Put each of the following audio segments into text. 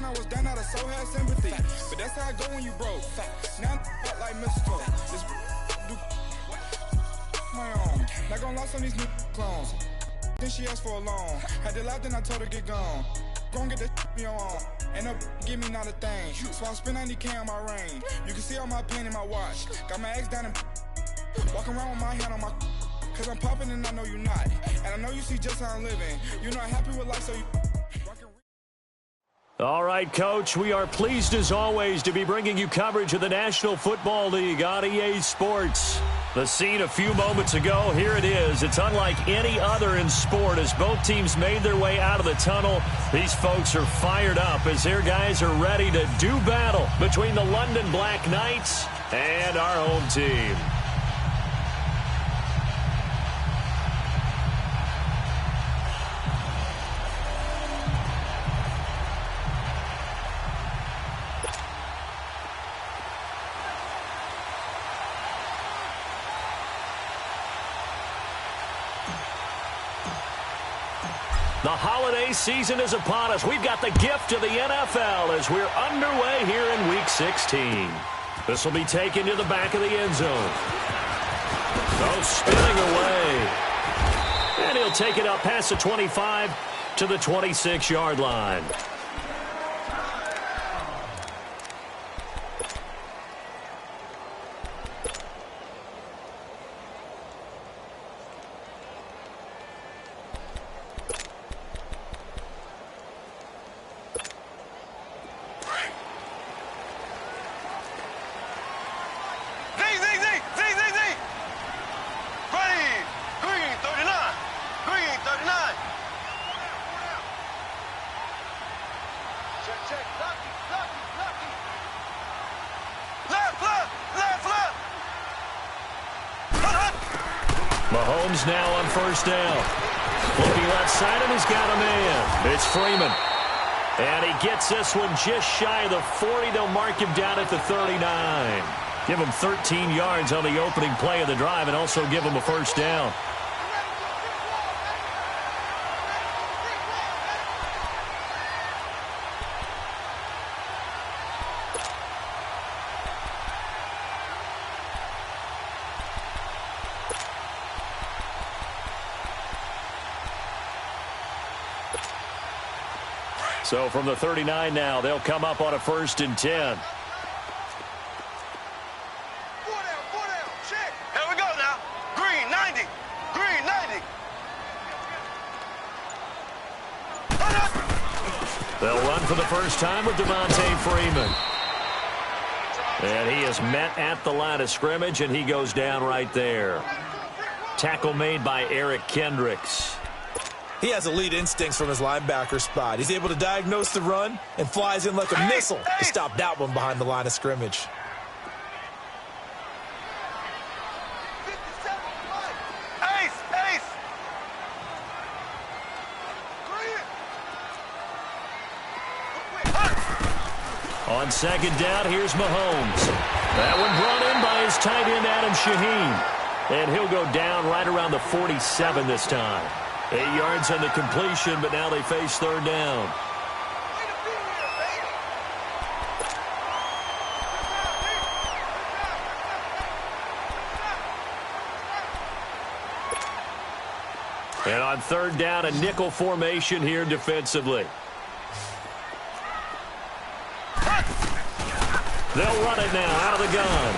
when I was down, I so had sympathy. But that's how I go when you broke. Now I'm like mistletoe. This do my own. Not gonna lie on these new clones. Then she asked for a loan. Had to laugh, then I told her get gone. Gon' get that me on. And up, give me not a thing. So I spend 90K on my ring. You can see all my pain in my watch. Got my ex down and walking around with my hand on my. Cause I'm popping and I know you not. And I know you see just how I'm living. You're not happy with life, so you. All right, Coach, we are pleased as always to be bringing you coverage of the National Football League on EA Sports. The scene a few moments ago, here it is. It's unlike any other in sport as both teams made their way out of the tunnel. These folks are fired up as their guys are ready to do battle between the London Black Knights and our home team. The holiday season is upon us. We've got the gift of the NFL as we're underway here in Week 16. This will be taken to the back of the end zone. Oh, spinning away. And he'll take it up past the 25 to the 26-yard line. Mahomes now on first down. Looking left side, and he's got a man. It's Freeman. And he gets this one just shy of the 40. They'll mark him down at the 39. Give him 13 yards on the opening play of the drive and also give him a first down. So from the 39 now, they'll come up on a 1st and 10. Four down, check. Here we go now. Green, 90. Green, 90. They'll run for the first time with Devontae Freeman. And he is met at the line of scrimmage, and he goes down right there. Tackle made by Eric Kendricks. He has elite instincts from his linebacker spot. He's able to diagnose the run and flies in like a missile to stop that one behind the line of scrimmage. On second down, here's Mahomes. That one brought in by his tight end, Adam Shaheen. And he'll go down right around the 47 this time. 8 yards on the completion, but now they face third down. And on third down, a nickel formation here defensively. They'll run it now out of the gun.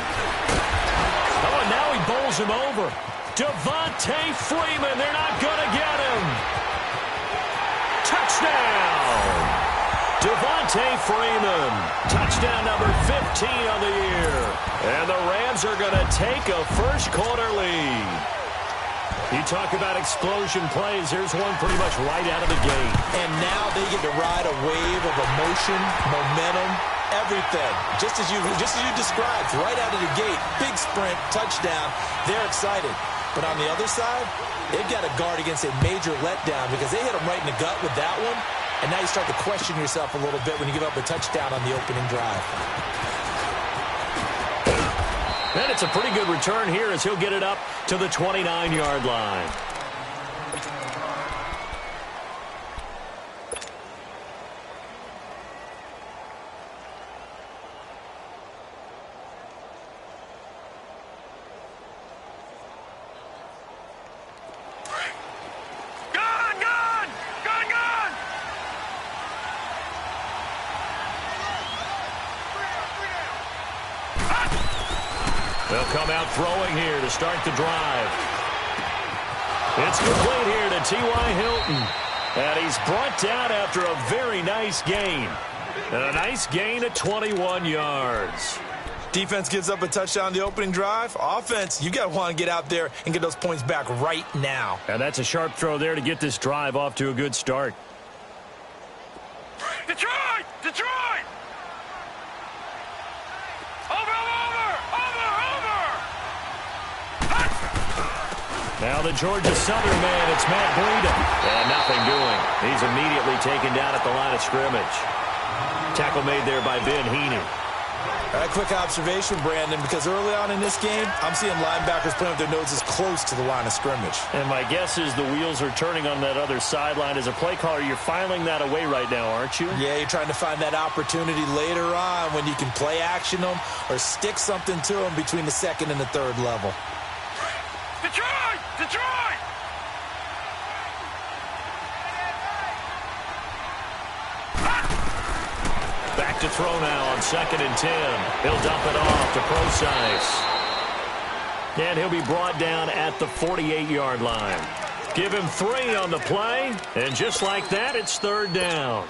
Oh, and now he bowls him over. Devontae Freeman, they're not going to get him. Touchdown! Devontae Freeman, touchdown number 15 on the year. And the Rams are going to take a first-quarter lead. You talk about explosion plays. Here's one pretty much right out of the gate. And now they get to ride a wave of emotion, momentum, everything. Just as you described, right out of the gate. Big sprint, touchdown. They're excited. But on the other side, they've got to guard against a major letdown because they hit them right in the gut with that one. And now you start to question yourself a little bit when you give up a touchdown on the opening drive. And it's a pretty good return here as he'll get it up to the 29-yard line. They'll come out throwing here to start the drive. It's complete here to T.Y. Hilton. And he's brought down after a very nice gain. And a nice gain of 21 yards. Defense gives up a touchdown on the opening drive. Offense, you got to want to get out there and get those points back right now. And that's a sharp throw there to get this drive off to a good start. Detroit! Detroit! Over! Now the Georgia Southern man, it's Matt Breida. And nothing doing. He's immediately taken down at the line of scrimmage. Tackle made there by Ben Heaney. A quick observation, Brandon, because early on in this game, I'm seeing linebackers putting up their noses close to the line of scrimmage. And my guess is the wheels are turning on that other sideline. As a play caller, you're filing that away right now, aren't you? Yeah, you're trying to find that opportunity later on when you can play action them or stick something to them between the second and the third level. Detroit! Detroit! Back to throw now on 2nd and 10. He'll dump it off to Procise. And he'll be brought down at the 48-yard line. Give him 3 on the play, and just like that, it's 3rd down.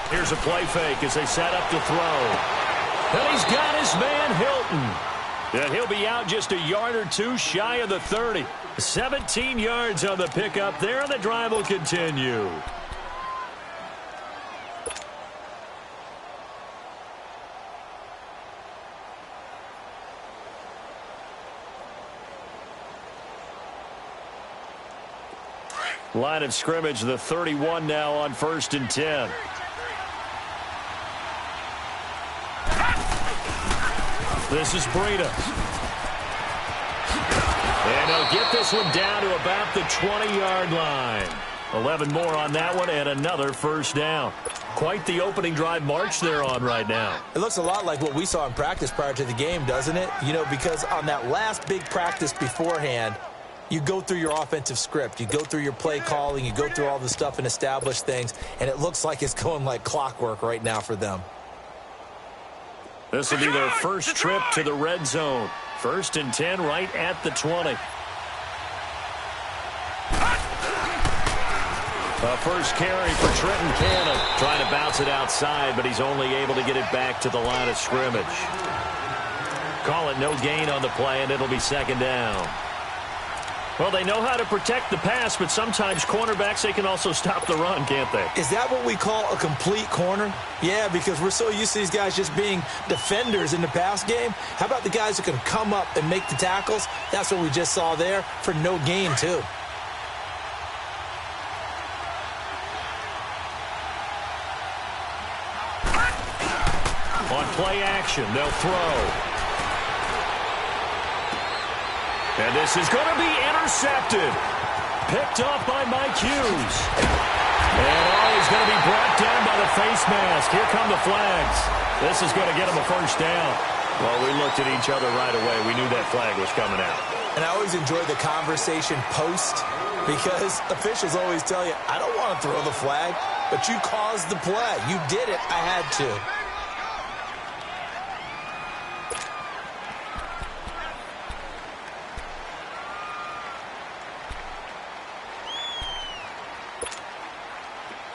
Here's a play fake as they set up to throw. And he's got his man Hilton. And he'll be out just a yard or two shy of the 30. 17 yards on the pickup there, and the drive will continue. Line of scrimmage, the 31 now on 1st and 10. This is Breida. And he'll get this one down to about the 20-yard line. 11 more on that one and another 1st down. Quite the opening drive march they're on right now. It looks a lot like what we saw in practice prior to the game, doesn't it? You know, because on that last big practice beforehand, you go through your offensive script. You go through your play calling. You go through all the stuff and establish things. And it looks like it's going like clockwork right now for them. This will be their first trip to the red zone. 1st and 10 right at the 20. A first carry for Trenton Cannon. Trying to bounce it outside, but he's only able to get it back to the line of scrimmage. Call it no gain on the play, and it'll be 2nd down. Well, they know how to protect the pass, but sometimes cornerbacks, they can also stop the run, can't they? Is that what we call a complete corner? Yeah, because we're so used to these guys just being defenders in the pass game. How about the guys who can come up and make the tackles? That's what we just saw there for no gain, too. On play action, they'll throw. And this is going to be intercepted. Picked off by Mike Hughes. And he's going to be brought down by the face mask. Here come the flags. This is going to get him a 1st down. Well, we looked at each other right away. We knew that flag was coming out. And I always enjoy the conversation post because officials always tell you, I don't want to throw the flag, but you caused the play. You did it. I had to.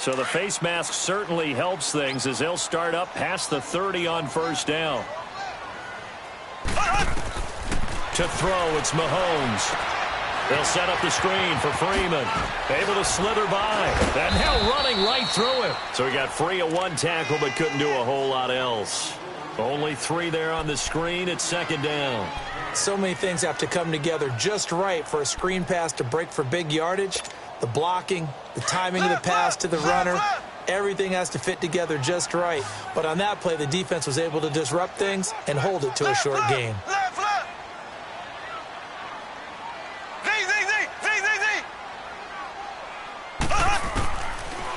So the face mask certainly helps things as they'll start up past the 30 on 1st down. To throw, it's Mahomes. They'll set up the screen for Freeman. Able to slither by. And now running right through him. So he got free of 1 tackle but couldn't do a whole lot else. Only 3 there on the screen. It's 2nd down. So many things have to come together just right for a screen pass to break for big yardage. The blocking, the timing of the pass to the runner, everything has to fit together just right. But on that play, the defense was able to disrupt things and hold it to a short gain.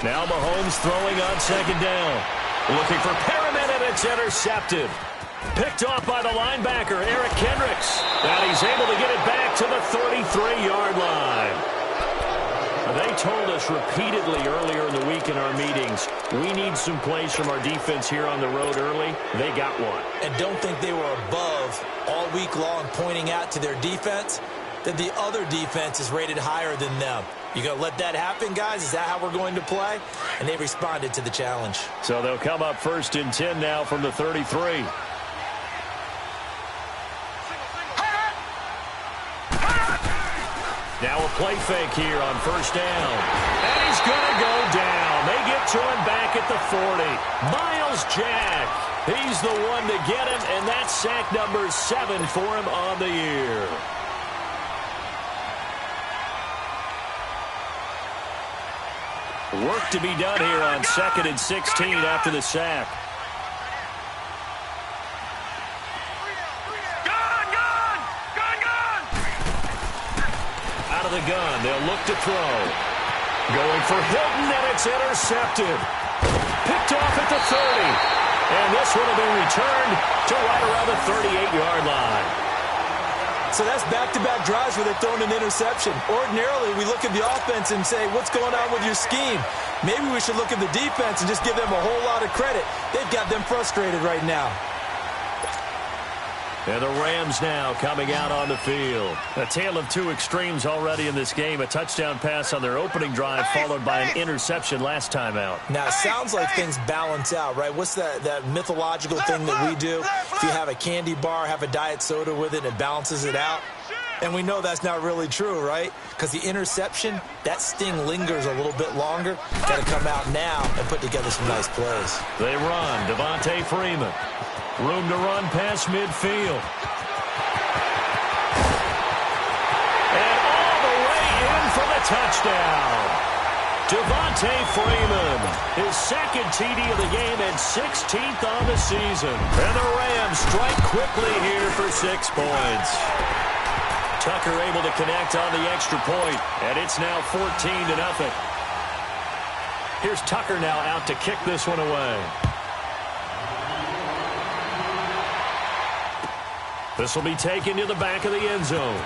Now Mahomes throwing on 2nd down. Looking for Perriman, and it's intercepted. Picked off by the linebacker, Eric Kendricks. And he's able to get it back to the 33-yard line. They told us repeatedly earlier in the week in our meetings, we need some plays from our defense here on the road early. They got one. And don't think they were above all week long pointing out to their defense that the other defense is rated higher than them. You going to let that happen, guys? Is that how we're going to play? And they responded to the challenge. So they'll come up 1st and 10 now from the 33. Now a play fake here on 1st down. And he's going to go down. They get to him back at the 40. Miles Jack. He's the one to get him, and that's sack number 7 for him on the year. Work to be done here on 2nd and 16 after the sack. Out of the gun, they'll look to throw. Going for Hilton, and it's intercepted. Picked off at the 30. And this one will be returned to right around the 38-yard line. So that's back-to-back drives where they've thrown an interception. Ordinarily, we look at the offense and say, what's going on with your scheme? Maybe we should look at the defense and just give them a whole lot of credit. They've got them frustrated right now. And the Rams now coming out on the field. A tale of two extremes already in this game. A touchdown pass on their opening drive followed by an interception last time out. Now, it sounds like things balance out, right? What's that mythological thing that we do? If you have a candy bar, have a diet soda with it, it balances it out. And we know that's not really true, right? Because the interception, that sting lingers a little bit longer. Got to come out now and put together some nice plays. They run. Devontae Freeman. Room to run past midfield. And all the way in for the touchdown. Devontae Freeman, his second TD of the game and 16th on the season. And the Rams strike quickly here for 6 points. Tucker able to connect on the extra point, and it's now 14-0. Here's Tucker now out to kick this one away. This will be taken to the back of the end zone.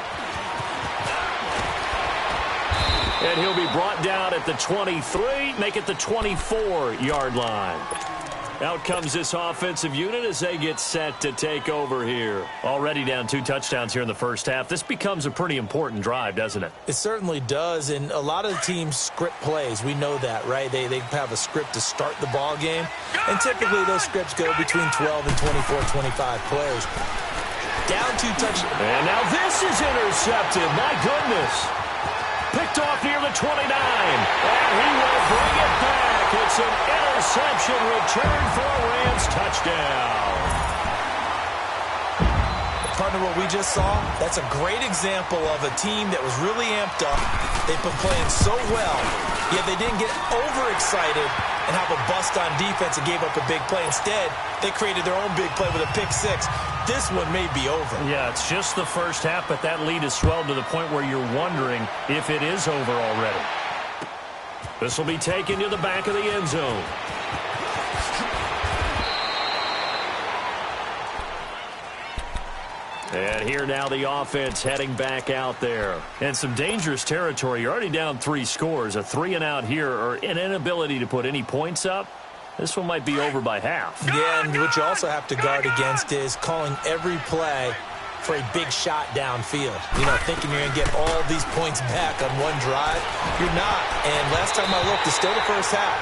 And he'll be brought down at the 23, make it the 24-yard line. Out comes this offensive unit as they get set to take over here. Already down 2 touchdowns here in the first half. This becomes a pretty important drive, doesn't it? It certainly does, and a lot of teams script plays. We know that, right? They have a script to start the ball game, and typically those scripts go between 12 and 24, 25 plays. Down 2 touchdowns. And now this is intercepted. My goodness. Picked off near the 29. And he will bring it back. It's an interception return for a Rams touchdown. Partner, what we just saw, that's a great example of a team that was really amped up. They've been playing so well, yet they didn't get overexcited and have a bust on defense and gave up a big play. Instead, they created their own big play with a pick 6. This one may be over. Yeah, it's just the first half, but that lead has swelled to the point where you're wondering if it is over already. This will be taken to the back of the end zone. And here now the offense heading back out there. And some dangerous territory. You're already down 3 scores. A 3-and-out here or an inability to put any points up. This one might be over by half. Yeah, and what you also have to guard against is calling every play for a big shot downfield. You know, thinking you're going to get all these points back on one drive. You're not. And last time I looked, it's still the first half.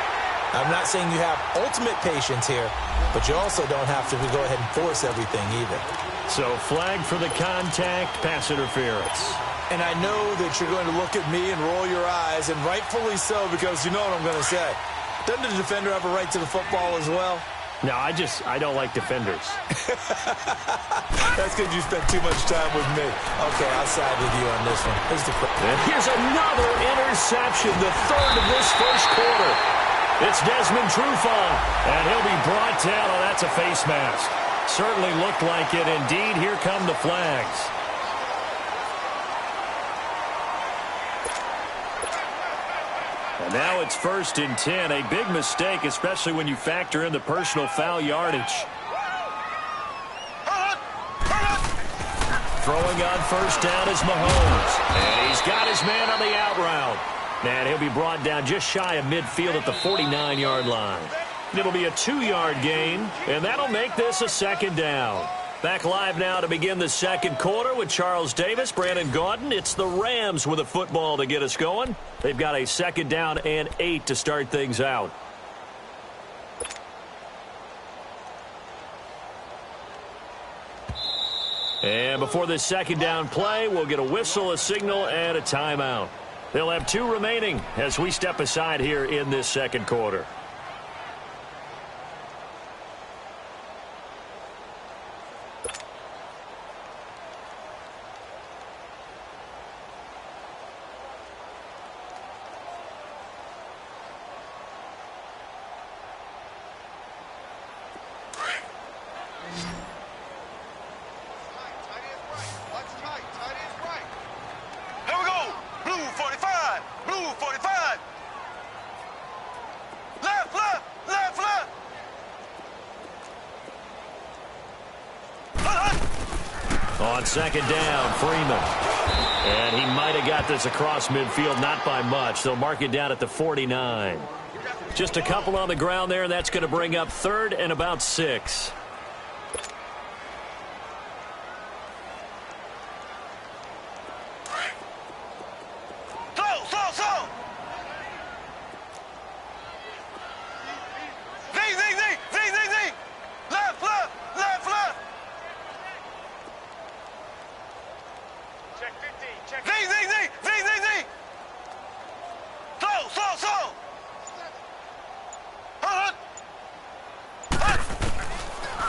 I'm not saying you have ultimate patience here, but you also don't have to go ahead and force everything either. So flag for the contact, pass interference. And I know that you're going to look at me and roll your eyes, and rightfully so, because you know what I'm going to say. Doesn't the defender have a right to the football as well? No, I don't like defenders. That's because you spent too much time with me. Okay, I'll side with you on this one. And here's another interception, the third of this first quarter. It's Desmond Trufant, and he'll be brought down. Oh, that's a face mask. Certainly looked like it. Indeed, here come the flags. And now it's 1st and 10. A big mistake, especially when you factor in the personal foul yardage. Throwing on first down is Mahomes. And he's got his man on the out route. And he'll be brought down just shy of midfield at the 49-yard line. It'll be a 2-yard gain, and that'll make this a second down. Back live now to begin the second quarter with Charles Davis, Brandon Gaudin. It's the Rams with a football to get us going. They've got a second down and 8 to start things out. And before this second down play, we'll get a whistle, a signal, and a timeout. They'll have 2 remaining as we step aside here in this second quarter. On second down, Freeman. And he might have got this across midfield, not by much. They'll mark it down at the 49. Just a couple on the ground there, and that's going to bring up 3rd and about 6.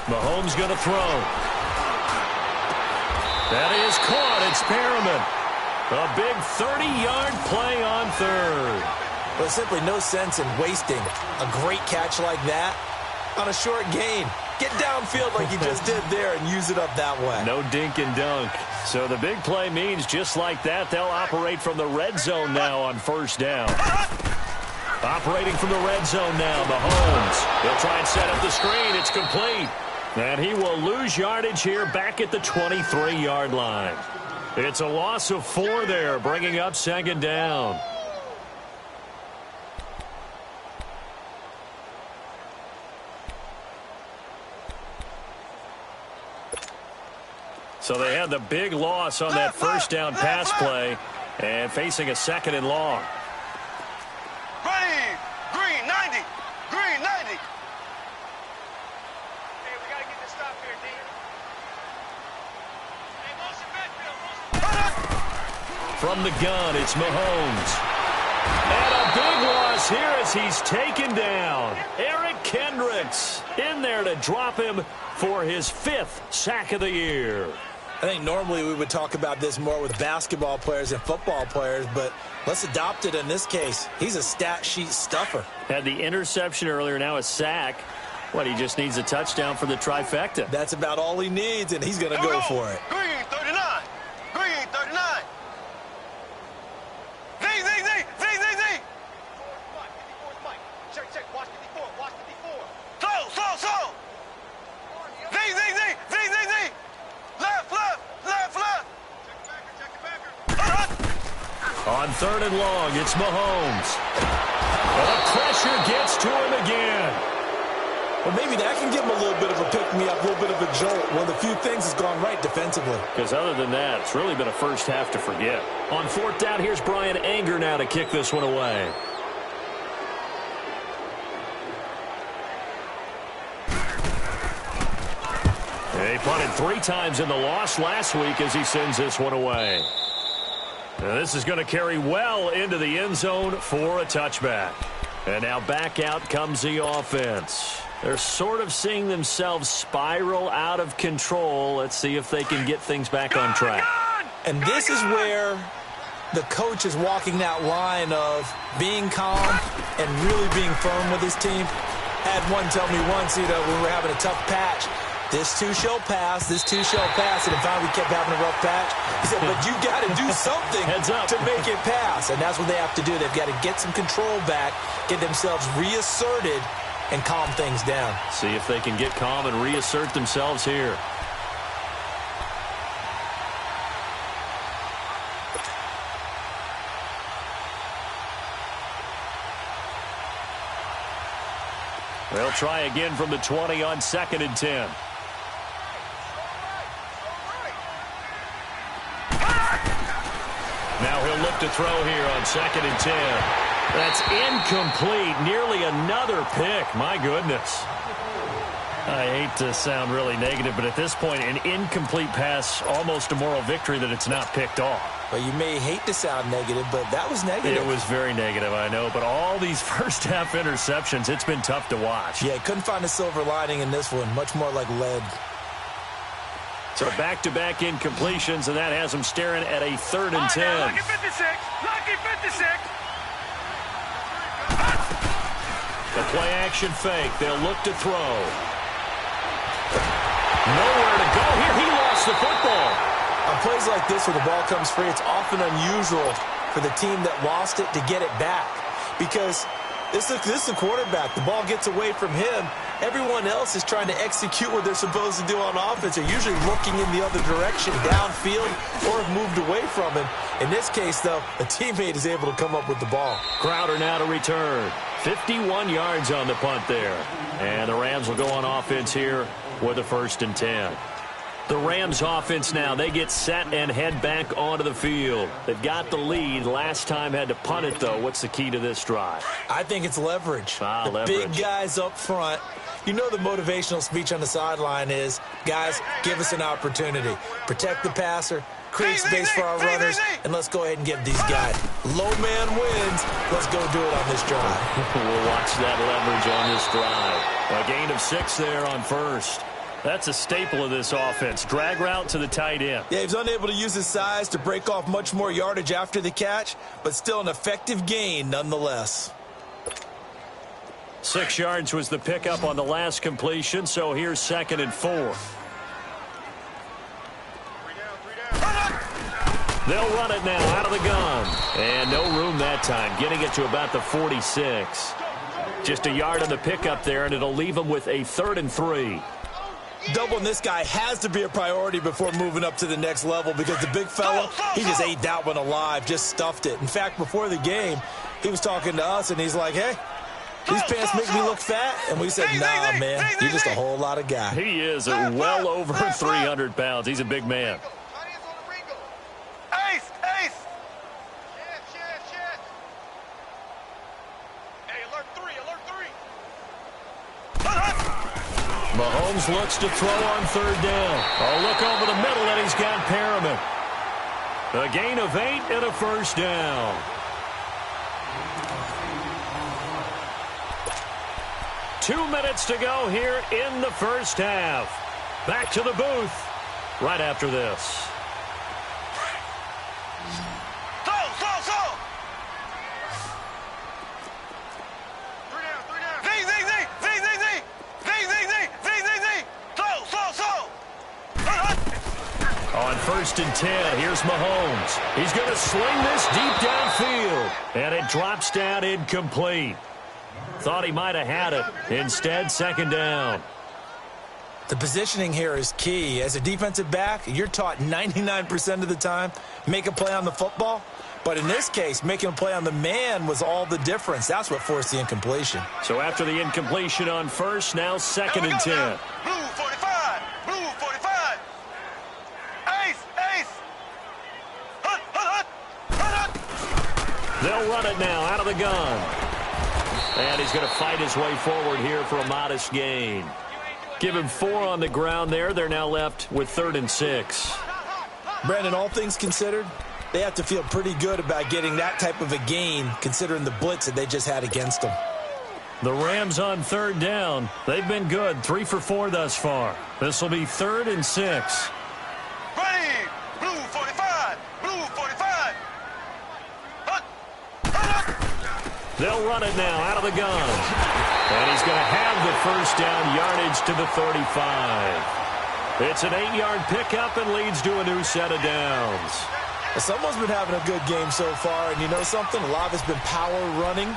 Mahomes going to throw. That is caught. It's Perriman. A big 30-yard play on 3rd. There's simply no sense in wasting a great catch like that on a short gain. Get downfield like you just did there and use it up that way. No dink and dunk. So the big play means just like that, they'll operate from the red zone now on first down. Operating from the red zone now, Mahomes. He'll try and set up the screen. It's complete. And he will lose yardage here back at the 23-yard line. It's a loss of 4 there, bringing up second down. So they had the big loss on that first down pass play and facing a second and long. Ready, green 90, green 90. Hey, we got to get this stop here, D. Hey, motion backfield. From the gun, it's Mahomes. And a big loss here as he's taken down. Eric Kendricks in there to drop him for his 5th sack of the year. I think normally we would talk about this more with basketball players and football players, but let's adopt it in this case. He's a stat sheet stuffer. Had the interception earlier, now a sack. What, he just needs a touchdown for the trifecta. That's about all he needs, and he's going to go for it. Green 39, green 39. Z. Check, watch 54, watch 54. Slow. Z. Left. Check the backer. On 3rd and long, it's Mahomes. The pressure gets to him again. Well, maybe that can give him a little bit of a pick-me-up, a little bit of a jolt. One of the few things that's gone right defensively. Because other than that, it's really been a first half to forget. On 4th down, here's Brian Anger now to kick this one away. He punted 3 times in the loss last week as he sends this one away. Now this is going to carry well into the end zone for a touchback. And now back out comes the offense. They're sort of seeing themselves spiral out of control. Let's see if they can get things back on track. And this is where the coach is walking that line of being calm and really being firm with his team. Had one tell me once, when we were having a tough patch, this too shall pass, and then finally we kept having a rough patch. He said, but you got to do something to make it pass, and that's what they have to do. They've got to get some control back, get themselves reasserted, and calm things down. See if they can get calm and reassert themselves here. They'll try again from the 20 on 2nd and 10. Now he'll look to throw here on 2nd and 10. That's incomplete. Nearly another pick. My goodness. I hate to sound really negative, but at this point, an incomplete pass, almost a moral victory that it's not picked off. Well, you may hate to sound negative, but that was negative. It was very negative, I know. But all these first-half interceptions, it's been tough to watch. Yeah, couldn't find a silver lining in this one. Much more like lead. So back-to-back incompletions, and that has them staring at a 3rd and 10. Lucky 56. Lucky 56. The play-action fake. They'll look to throw. Nowhere to go here. He lost the football. On plays like this where the ball comes free, it's often unusual for the team that lost it to get it back. Because this is the quarterback. The ball gets away from him. Everyone else is trying to execute what they're supposed to do on offense. They're usually looking in the other direction, downfield, or have moved away from him. In this case, though, a teammate is able to come up with the ball. Crowder now to return. 51 yards on the punt there. And the Rams will go on offense here with a 1st and 10. The Rams offense now, they get set and head back onto the field. They've got the lead. Last time had to punt it, though. What's the key to this drive? I think it's leverage. Leverage. Big guys up front. You know the motivational speech on the sideline is, guys, give us an opportunity. Protect the passer, create space for our runners, and let's go ahead and give these guys. Low man wins. Let's go do it on this drive. We'll watch that leverage on this drive. A gain of 6 there on 1st. That's a staple of this offense. Drag route to the tight end. Yeah, he's unable to use his size to break off much more yardage after the catch, but still an effective gain nonetheless. 6 yards was the pickup on the last completion, so here's 2nd and 4. They'll run it now out of the gun. And no room that time, getting it to about the 46. Just a yard on the pickup there, and it'll leave them with a 3rd and 3. Doubling this guy has to be a priority before moving up to the next level because the big fella, he just ate that one alive, just stuffed it. In fact, before the game, he was talking to us, and he's like, hey, these pants make me look fat. And we said, nah, man, you're just a whole lot of guy. He is well over 300 pounds. He's a big man. Ace, ace. Hey, alert 3, alert 3. Mahomes looks to throw on 3rd down. Oh, look over the middle, and he's got Perriman. A gain of 8 and a 1st down. Two minutes to go here in the 1st half. Back to the booth right after this. On 1st and 10, here's Mahomes. He's going to sling this deep downfield, and it drops down incomplete. Thought he might have had it. Instead, 2nd down. The positioning here is key. As a defensive back, you're taught 99% of the time, make a play on the football. But in this case, making a play on the man was all the difference. That's what forced the incompletion. So after the incompletion on 1st, now 2nd and 10. Now. Blue 45. Blue 45. Ace, ace. Hut, hut, hut, hut. They'll run it now out of the gun. And he's going to fight his way forward here for a modest gain. Give him 4 on the ground there. They're now left with 3rd and 6. Brandon, all things considered, they have to feel pretty good about getting that type of a gain considering the blitz that they just had against them. The Rams on 3rd down. They've been good. 3 for 4 thus far. This will be 3rd and 6. Ready. Blue 45. Blue 45. Hut, hut, hut. They'll run it now out of the gun. And he's going to have the 1st down, yardage to the 35. It's an 8-yard pickup and leads to a new set of downs. Someone's been having a good game so far, and you know something? A lot of it's been power running.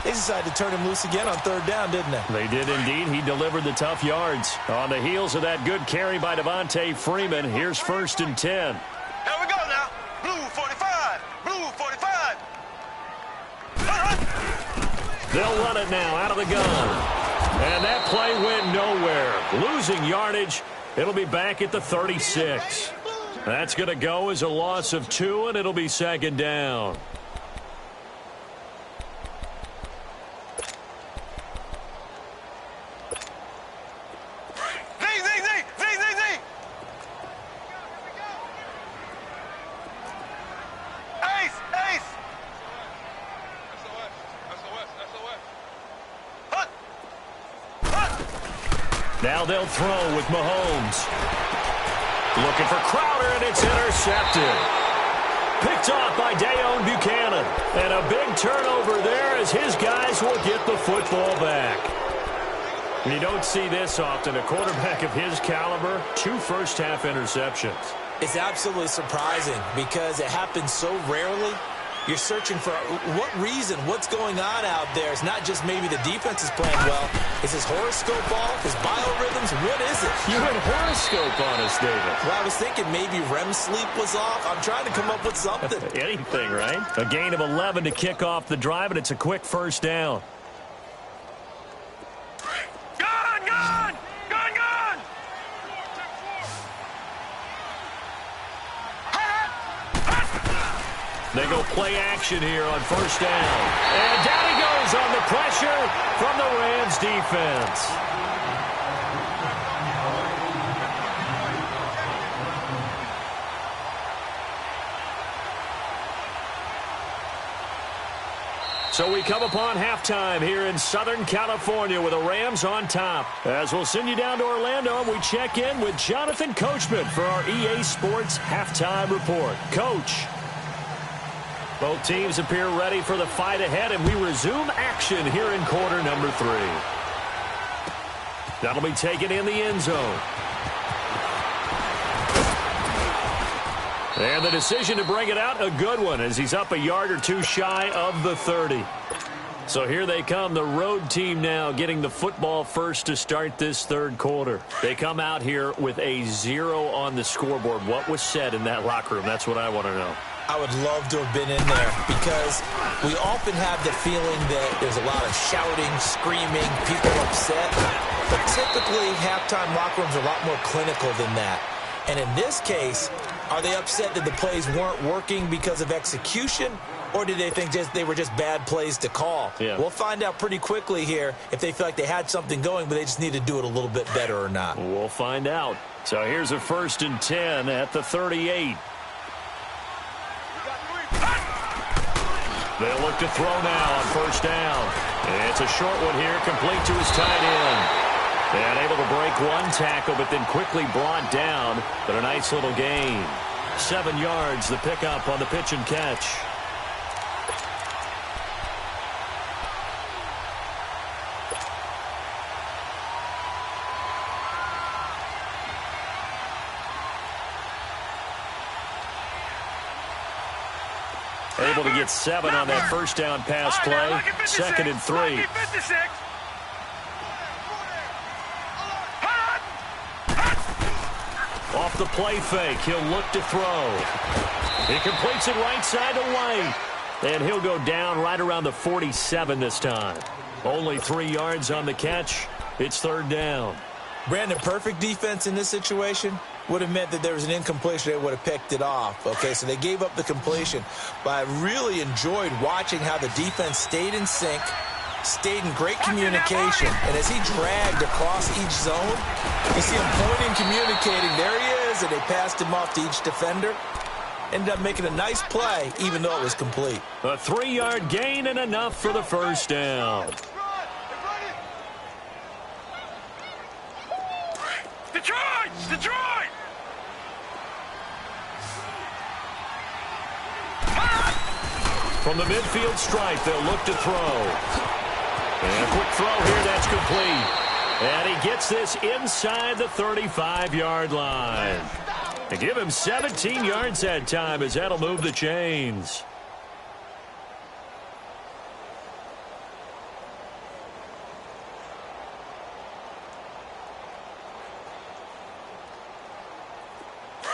They decided to turn him loose again on 3rd down, didn't they? They did indeed. He delivered the tough yards. On the heels of that good carry by Devontae Freeman, here's 1st and 10. Here we go now. Blue 45. Blue 45. Hut, hut. They'll run it now out of the gun. And that play went nowhere. Losing yardage. It'll be back at the 36. That's going to go as a loss of 2, and it'll be second down. Now they'll throw with Mahomes. Looking for Crowder, and it's intercepted. Picked off by Dayon Buchanan. And a big turnover there as his guys will get the football back. You don't see this often. A quarterback of his caliber, 2 first-half interceptions. It's absolutely surprising because it happens so rarely. You're searching for what reason, what's going on out there. It's not just maybe the defense is playing well. Is his horoscope off? His biorhythms? What is it? You went horoscope on us, David. Well, I was thinking maybe REM sleep was off. I'm trying to come up with something. Anything, right? A gain of 11 to kick off the drive, and it's a quick first down. They go play action here on first down. And down he goes on the pressure from the Rams defense. So we come upon halftime here in Southern California with the Rams on top. As we'll send you down to Orlando, and we check in with Jonathan Coachman for our EA Sports Halftime Report. Coach. Both teams appear ready for the fight ahead, and we resume action here in quarter number 3. That'll be taken in the end zone. And the decision to bring it out, a good one, as he's up a yard or 2 shy of the 30. So here they come, the road team now getting the football first to start this third quarter. They come out here with a 0 on the scoreboard. What was said in that locker room? That's what I want to know. I would love to have been in there because we often have the feeling that there's a lot of shouting, screaming, people upset. But typically, halftime locker rooms are a lot more clinical than that. And in this case, are they upset that the plays weren't working because of execution, or did they think they were just bad plays to call? Yeah. We'll find out pretty quickly here if they feel like they had something going, but they just need to do it a little bit better or not. We'll find out. So here's a 1st and 10 at the 38. They'll look to throw now on first down. It's a short one here, complete to his tight end. And able to break 1 tackle, but then quickly brought down. But a nice little gain. 7 yards, the pickup on the pitch and catch. Able to get 7 on that first down pass play. 2nd and 3. Off the play fake, he'll look to throw. He completes it right side to White. And he'll go down right around the 47 this time. Only 3 yards on the catch. It's 3rd down. Brandon, perfect defense in this situation would have meant that there was an incompletion. They would have picked it off. Okay, so they gave up the completion. But I really enjoyed watching how the defense stayed in sync, stayed in great communication. And as he dragged across each zone, you see him pointing, communicating. There he is, and they passed him off to each defender. Ended up making a nice play, even though it was complete. A 3-yard gain and enough for the first down. Detroit! From the midfield stripe, they'll look to throw. And a quick throw here, that's complete. And he gets this inside the 35-yard line. They give him 17 yards that time, as that'll move the chains.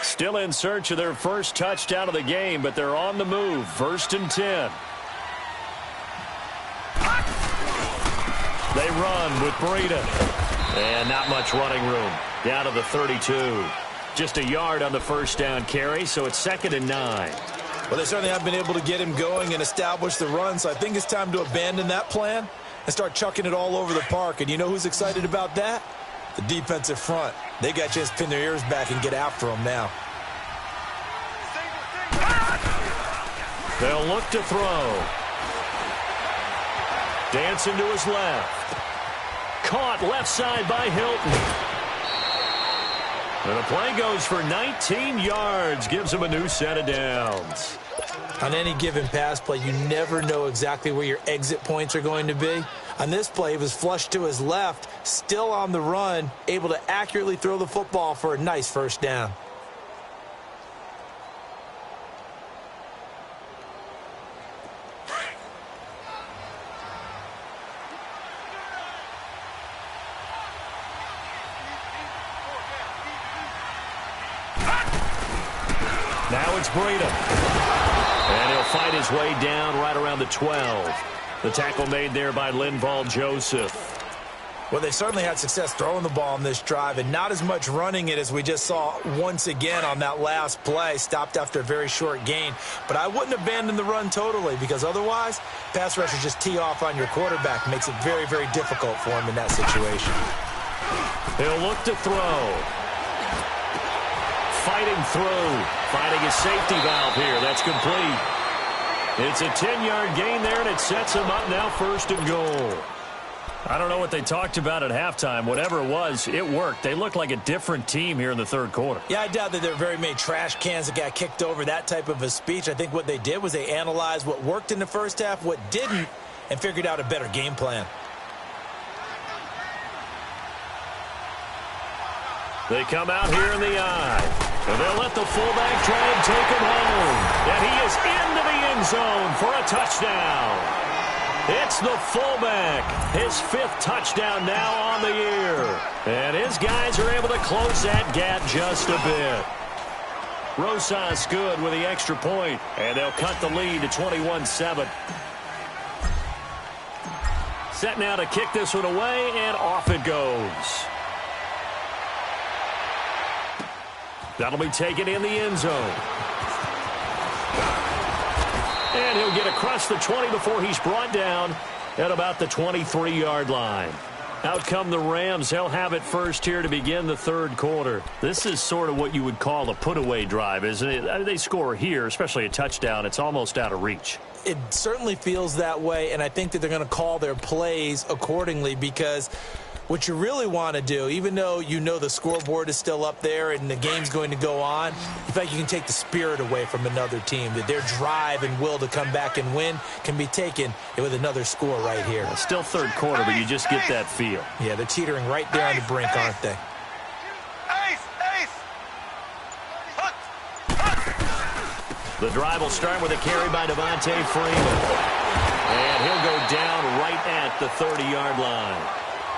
Still in search of their first touchdown of the game, but they're on the move. 1st and 10. They run with Breida. And not much running room. Down to the 32. Just a yard on the first down carry, so it's 2nd and 9. Well, they certainly have been able to get him going and establish the run, so I think it's time to abandon that plan and start chucking it all over the park. And you know who's excited about that? The defensive front. They got a chance to pin their ears back and get after him now. They'll look to throw. Dancing to his left. Caught left side by Hilton. And the play goes for 19 yards. Gives him a new set of downs. On any given pass play, you never know exactly where your exit points are going to be. On this play, he was flushed to his left, still on the run, able to accurately throw the football for a nice first down. Now it's Breida. And he'll fight his way down right around the 12. The tackle made there by Linval Joseph. Well, they certainly had success throwing the ball on this drive and not as much running it as we just saw once again on that last play. Stopped after a very short gain. But I wouldn't abandon the run totally because otherwise, pass rushers just tee off on your quarterback. Makes it very, very difficult for him in that situation. He'll look to throw. Fighting through. Finding his safety valve here. That's complete. It's a 10-yard gain there, and it sets him up now 1st and goal. I don't know what they talked about at halftime. Whatever it was, it worked. They looked like a different team here in the third quarter. Yeah, I doubt that there were very many trash cans that got kicked over, that type of a speech. I think what they did was they analyzed what worked in the first half, what didn't, and figured out a better game plan. They come out here in the eye. And they'll let the fullback try and take him home. And he is into the end zone for a touchdown. It's the fullback. His 5th touchdown now on the year. And his guys are able to close that gap just a bit. Rosas good with the extra point. And they'll cut the lead to 21-7. Set now to kick this one away, and off it goes. That'll be taken in the end zone. And he'll get across the 20 before he's brought down at about the 23-yard line. Out come the Rams. They'll have it first here to begin the third quarter. This is sort of what you would call a put-away drive, isn't it? They score here, especially a touchdown. It's almost out of reach. It certainly feels that way, and I think that they're going to call their plays accordingly because what you really want to do, even though you know the scoreboard is still up there and the game's going to go on, in fact, you can take the spirit away from another team, that their drive and will to come back and win can be taken with another score right here. Still third quarter, but you just get that feel. Yeah, they're teetering right there on the brink, aren't they? The drive will start with a carry by Devontae Freeman. And he'll go down right at the 30-yard line.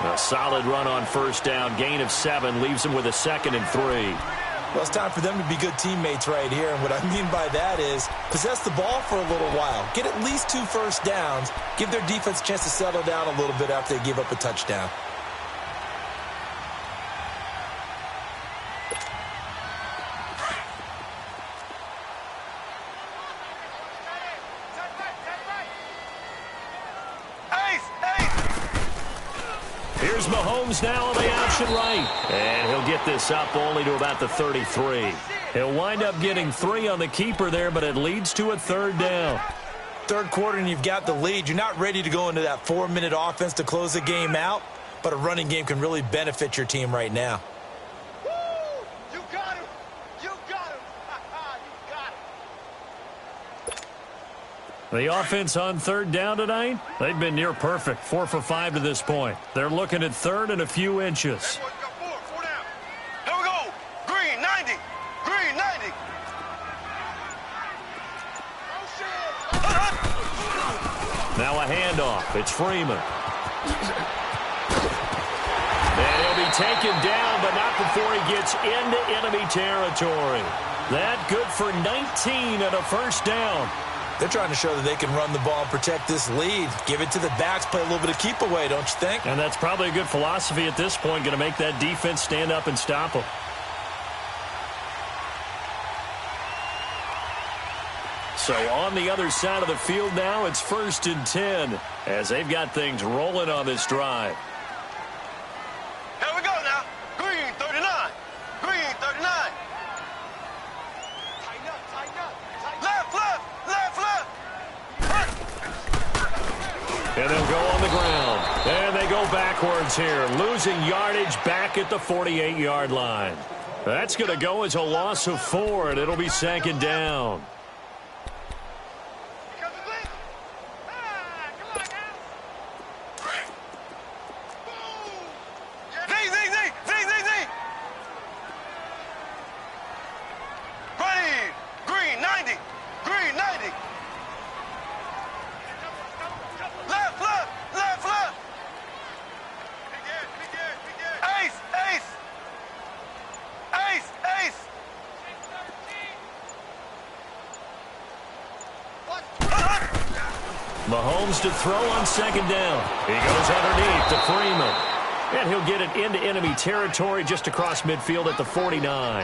A solid run on first down. Gain of 7 leaves him with a 2nd and 3. Well, it's time for them to be good teammates right here. And what I mean by that is possess the ball for a little while. Get at least 2 first downs. Give their defense a chance to settle down a little bit after they give up a touchdown. Here's Mahomes now on the option right. And he'll get this up only to about the 33. He'll wind up getting 3 on the keeper there, but it leads to a 3rd down. Third quarter and you've got the lead. You're not ready to go into that 4-minute offense to close the game out, but a running game can really benefit your team right now. You got him. You got him. You got him. The offense on 3rd down tonight, they've been near perfect. 4 for 5 to this point. They're looking at 3rd and a few inches. Four down. Here we go. Green 90. Green 90. Now a handoff. It's Freeman. And he'll be taken down, but not before he gets into enemy territory. That good for 19 and a first down. They're trying to show that they can run the ball and protect this lead. Give it to the backs, play a little bit of keep away, don't you think? And that's probably a good philosophy at this point, going to make that defense stand up and stop them. So on the other side of the field now, it's 1st and 10 as they've got things rolling on this drive. Here we go now. Green 39. Green 39. Tighten up, tighten up. Left, left, left, left. And they'll go on the ground. And they go backwards here, losing yardage back at the 48-yard line. That's going to go as a loss of 4, and it'll be 2nd down. Mahomes to throw on 2nd down. He goes underneath to Freeman. And he'll get it into enemy territory just across midfield at the 49.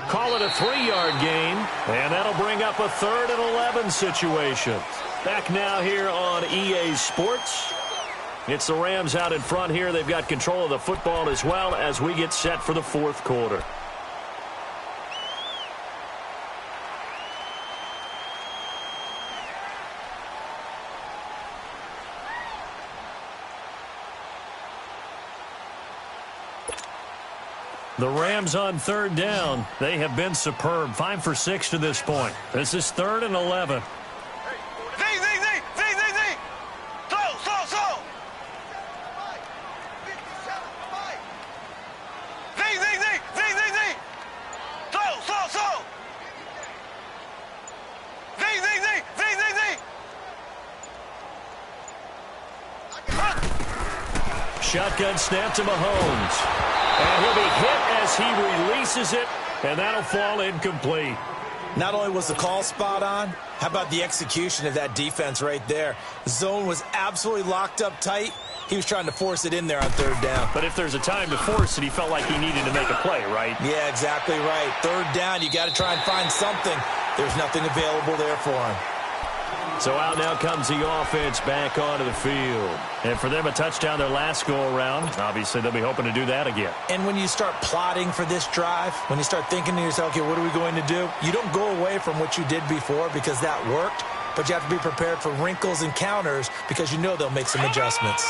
Call it a 3-yard gain, and that'll bring up a 3rd and 11 situation. Back now here on EA Sports. It's the Rams out in front here. They've got control of the football as well as we get set for the 4th quarter. The Rams on 3rd down. They have been superb. 5 for 6 to this point. This is 3rd and 11. Z. Slow. Shotgun snap to Mahomes. And he'll be hit as he releases it, and that'll fall incomplete. Not only was the call spot on, how about the execution of that defense right there? The zone was absolutely locked up tight. He was trying to force it in there on 3rd down. But if there's a time to force it, he felt like he needed to make a play, right? Yeah, exactly right. 3rd down, you got to try and find something. There's nothing available there for him. So out now comes the offense back onto the field. And for them, a touchdown their last go-around. Obviously, they'll be hoping to do that again. And when you start plotting for this drive, when you start thinking to yourself, okay, what are we going to do? You don't go away from what you did before because that worked, but you have to be prepared for wrinkles and counters because you know they'll make some adjustments.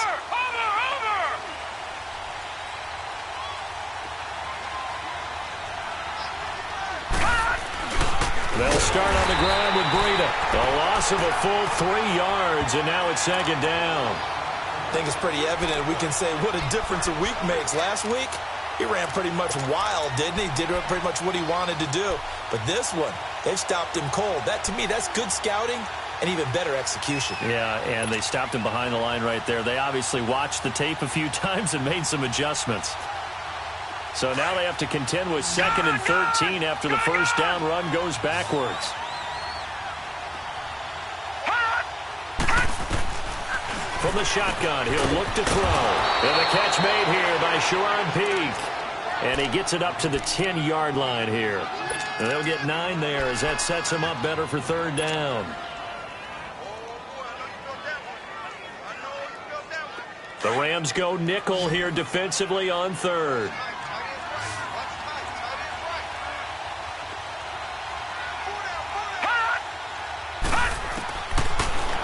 They'll start on the ground with Breida. A loss of a full 3 yards, and now it's 2nd down. I think it's pretty evident we can say what a difference a week makes. Last week, he ran pretty much wild, didn't he? Did pretty much what he wanted to do. But this one, they've stopped him cold. That, to me, that's good scouting and even better execution. Yeah, and they stopped him behind the line right there. They obviously watched the tape a few times and made some adjustments. So now they have to contend with 2nd and 13 after the first down run goes backwards. From the shotgun, he'll look to throw. And the catch made here by Sharon Peake. And he gets it up to the 10-yard line here. And they'll get 9 there as that sets him up better for 3rd down. The Rams go nickel here defensively on 3rd.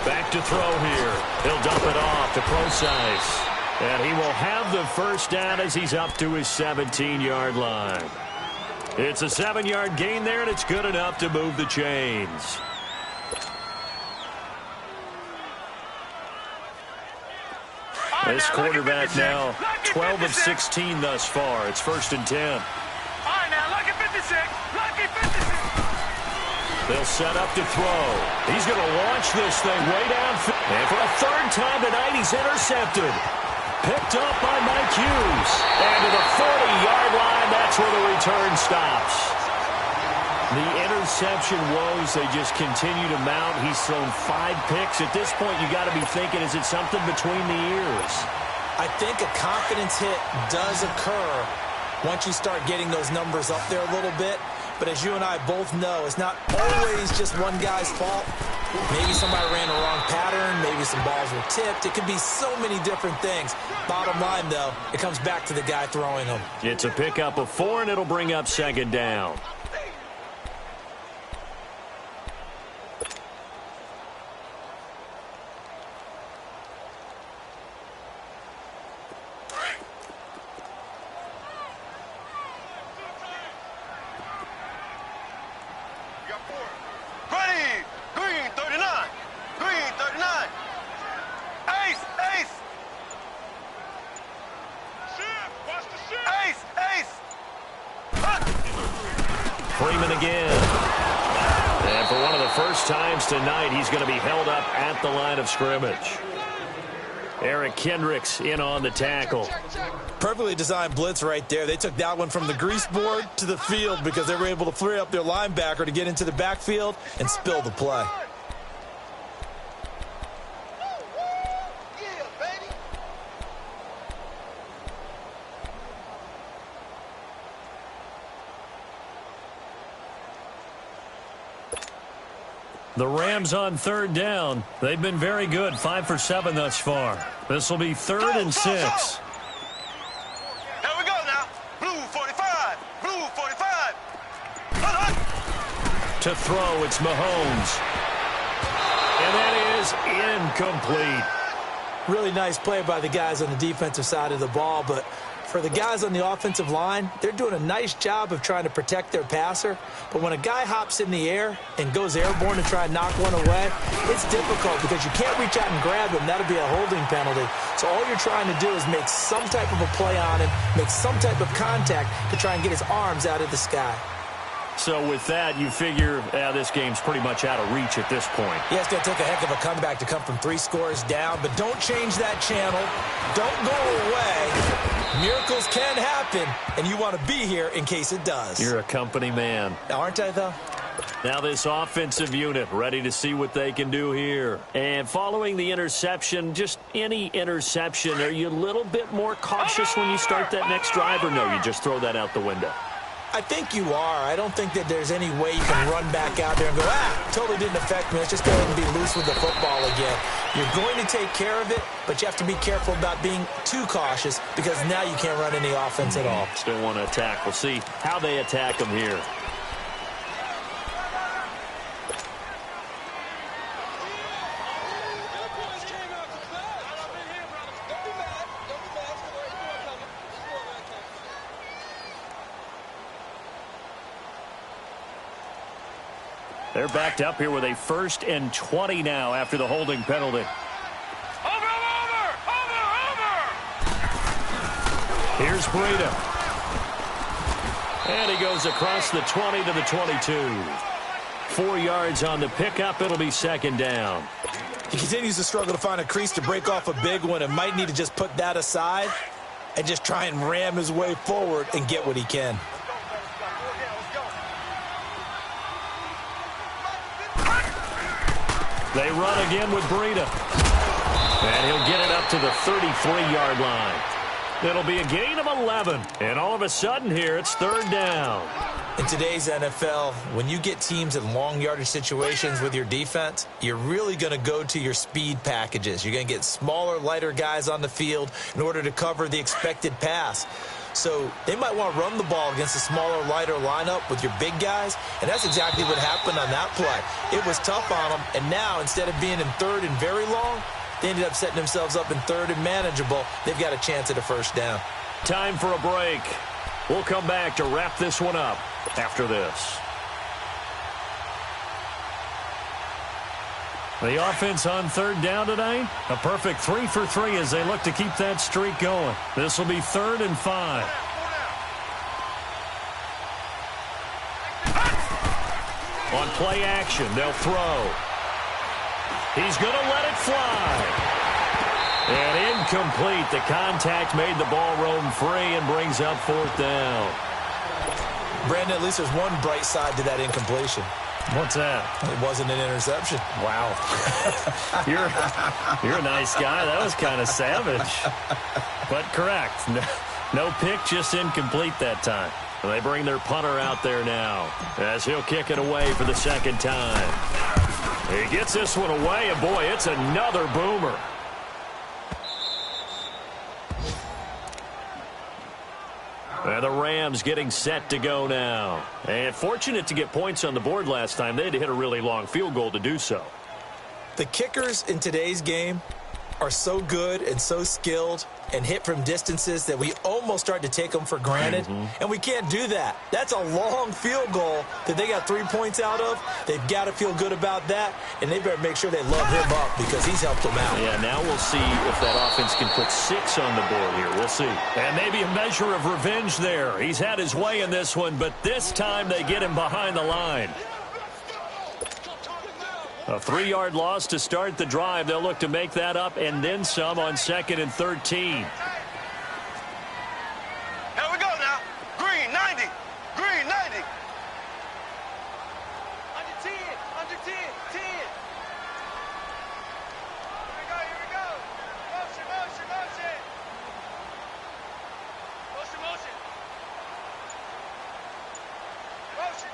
Back to throw here. He'll dump it off to Procise. And he will have the first down as he's up to his 17-yard line. It's a 7-yard gain there, and it's good enough to move the chains. This quarterback now 12 of 16 thus far. It's 1st and 10. All right, now, lucky 56. Lucky 56. They'll set up to throw. He's going to launch this thing way downfield. And for a 3rd time tonight, he's intercepted. Picked up by Mike Hughes. And to the 40-yard line, that's where the return stops. The interception woes, they just continue to mount. He's thrown 5 picks. At this point, you got to be thinking, is it something between the ears? I think a confidence hit does occur once you start getting those numbers up there a little bit. But as you and I both know, it's not always just one guy's fault. Maybe somebody ran the wrong pattern. Maybe some balls were tipped. It could be so many different things. Bottom line, though, it comes back to the guy throwing them. It's a pickup of 4, and it'll bring up 2nd down. Tonight, he's going to be held up at the line of scrimmage. Eric Kendricks in on the tackle. Perfectly designed blitz right there. They took that one from the grease board to the field because they were able to free up their linebacker to get into the backfield and spill the play. The Rams on 3rd down. They've been very good, 5 for 7 thus far. This will be 3rd and 6. Here we go now. Blue 45. Blue 45. To throw, it's Mahomes. And that is incomplete. Really nice play by the guys on the defensive side of the ball, but for the guys on the offensive line, they're doing a nice job of trying to protect their passer. But when a guy hops in the air and goes airborne to try and knock one away, it's difficult because you can't reach out and grab him. That'll be a holding penalty. So all you're trying to do is make some type of a play on him, make some type of contact to try and get his arms out of the sky. So with that, you figure this game's pretty much out of reach at this point. Yeah, it's going to take a heck of a comeback to come from 3 scores down, but don't change that channel. Don't go away. Miracles can happen, and you want to be here in case it does. You're a company man. Aren't I, though? Now this offensive unit ready to see what they can do here. And following the interception, just any interception, are you a little bit more cautious when you start that next drive, or no, you just throw that out the window? I think you are. I don't think that there's any way you can run back out there and go, totally didn't affect me. Let's just go ahead and be loose with the football again. You're going to take care of it, but you have to be careful about being too cautious because now you can't run any offense at all. Still want to attack. We'll see how they attack them here. They're backed up here with a 1st and 20 now after the holding penalty. Over! Here's Breida. And he goes across the 20 to the 22. 4 yards on the pickup. It'll be 2nd down. He continues to struggle to find a crease to break off a big one and might need to just put that aside and just try and ram his way forward and get what he can. They run again with Breida. And he'll get it up to the 33-yard line. It'll be a gain of 11. And all of a sudden here, it's 3rd down. In today's NFL, when you get teams in long yardage situations with your defense, you're really going to go to your speed packages. You're going to get smaller, lighter guys on the field in order to cover the expected pass. So they might want to run the ball against a smaller, lighter lineup with your big guys, and that's exactly what happened on that play. It was tough on them, and now instead of being in 3rd and very long, they ended up setting themselves up in 3rd and manageable. They've got a chance at a 1st down. Time for a break. We'll come back to wrap this one up after this. The offense on 3rd down tonight, a perfect 3 for 3 as they look to keep that streak going. This will be 3rd and 5. On play action, they'll throw. He's going to let it fly. And incomplete. The contact made the ball roam free and brings up 4th down. Brandon, at least there's one bright side to that incompletion. What's that? It wasn't an interception. Wow. You're a nice guy. That was kind of savage. But correct. No pick, just incomplete that time. They bring their punter out there now as he'll kick it away for the second time. He gets this one away, and boy, it's another boomer. And the Rams getting set to go now. And fortunate to get points on the board last time. They had to hit a really long field goal to do so. The kickers in today's game are so good and so skilled and hit from distances that we almost start to take them for granted. And we can't do that. That's a long field goal that they got 3 points out of. They've got to feel good about that, and they better make sure they love him up because he's helped them out. Yeah, now we'll see if that offense can put 6 on the board here. We'll see. And maybe a measure of revenge there. He's had his way in this one, but this time they get him behind the line. A 3-yard loss to start the drive. They'll look to make that up and then some on 2nd and 13. Here we go now. Green, 90. Green, 90. Under 10. Under 10. 10. Here we go. Here we go. Motion, motion, motion. Motion, motion. Motion.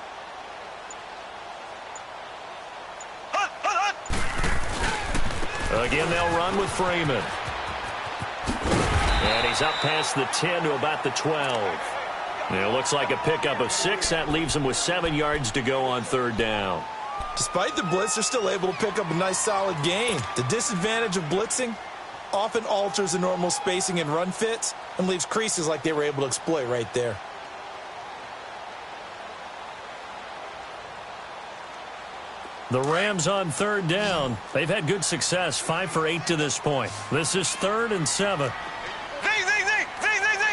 Again, they'll run with Freeman. And he's up past the 10 to about the 12. It looks like a pickup of 6. That leaves them with 7 yards to go on 3rd down. Despite the blitz, they're still able to pick up a nice, solid gain. The disadvantage of blitzing often alters the normal spacing and run fits and leaves creases like they were able to exploit right there. The Rams on 3rd down. They've had good success, 5 for 8 to this point. This is 3rd and 7. Z, Z, Z, Z, Z, Z.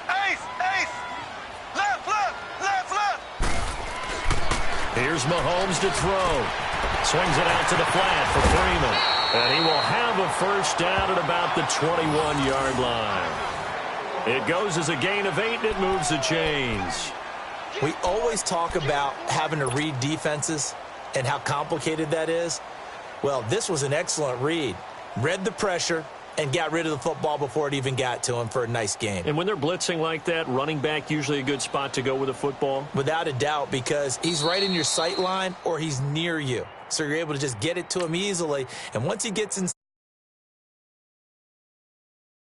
Ace, ace. Left, left, left, left. Here's Mahomes to throw. Swings it out to the flat for Freeman. And he will have a first down at about the 21-yard line. It goes as a gain of 8, and it moves the chains. We always talk about having to read defenses and how complicated that is. Well, this was an excellent read. Read the pressure and got rid of the football before it even got to him for a nice game. And when they're blitzing like that, running back usually a good spot to go with a football? Without a doubt, because he's right in your sight line or he's near you. So you're able to just get it to him easily. And once he gets in